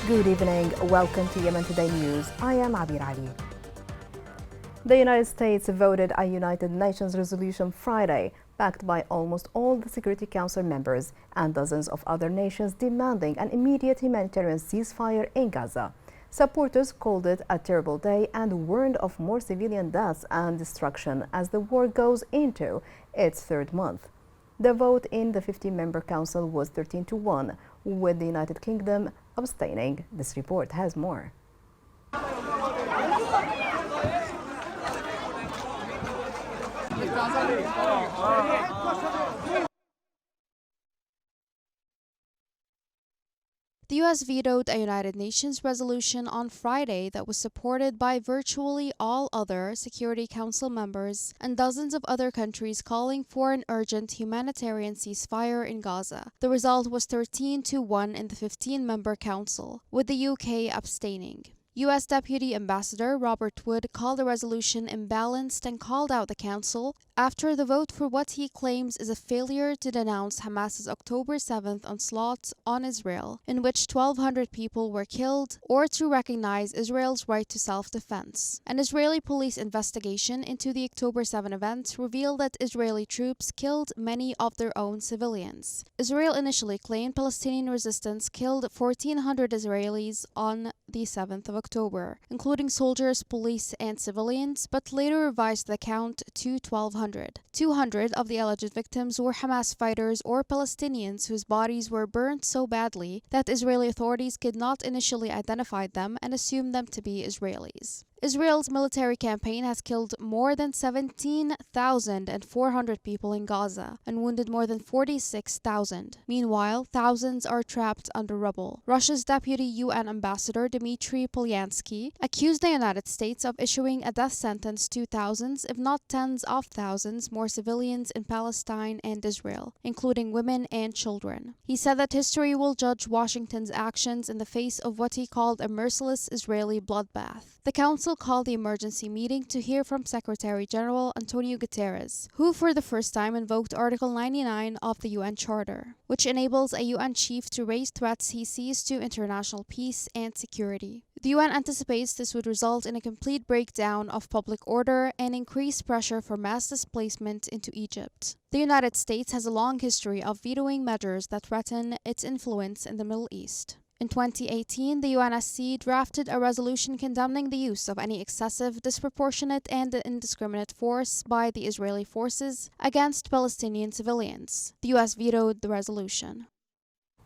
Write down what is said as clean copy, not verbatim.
Good evening. Welcome to Yemen Today News. I am Abir Ali. The United States voted a United Nations resolution Friday, backed by almost all the Security Council members and dozens of other nations demanding an immediate humanitarian ceasefire in Gaza. Supporters called it a terrible day and warned of more civilian deaths and destruction as the war goes into its third month. The vote in the 15-member council was 13-1, with the United Kingdom abstaining. This report has more. The U.S. vetoed a United Nations resolution on Friday that was supported by virtually all other Security Council members and dozens of other countries calling for an urgent humanitarian ceasefire in Gaza. The result was 13-1 in the 15-member council, with the UK abstaining. U.S. Deputy Ambassador Robert Wood called the resolution imbalanced and called out the council after the vote for what he claims is a failure to denounce Hamas's October 7th onslaught on Israel, in which 1,200 people were killed, or to recognize Israel's right to self-defense. An Israeli police investigation into the October 7 events revealed that Israeli troops killed many of their own civilians. Israel initially claimed Palestinian resistance killed 1,400 Israelis on the 7th of October, including soldiers, police, and civilians, but later revised the count to 1,200. 200 of the alleged victims were Hamas fighters or Palestinians whose bodies were burnt so badly that Israeli authorities could not initially identify them and assume them to be Israelis. Israel's military campaign has killed more than 17,400 people in Gaza and wounded more than 46,000. Meanwhile, thousands are trapped under rubble. Russia's deputy UN ambassador Dmitry Polyansky accused the United States of issuing a death sentence to thousands, if not tens of thousands, more civilians in Palestine and Israel, including women and children. He said that history will judge Washington's actions in the face of what he called a merciless Israeli bloodbath. The Council called the emergency meeting to hear from Secretary General Antonio Guterres, who for the first time invoked Article 99 of the UN Charter, which enables a UN chief to raise threats he sees to international peace and security. The UN anticipates this would result in a complete breakdown of public order and increased pressure for mass displacement into Egypt. The United States has a long history of vetoing measures that threaten its influence in the Middle East. In 2018, the UNSC drafted a resolution condemning the use of any excessive, disproportionate, and indiscriminate force by the Israeli forces against Palestinian civilians. The US vetoed the resolution.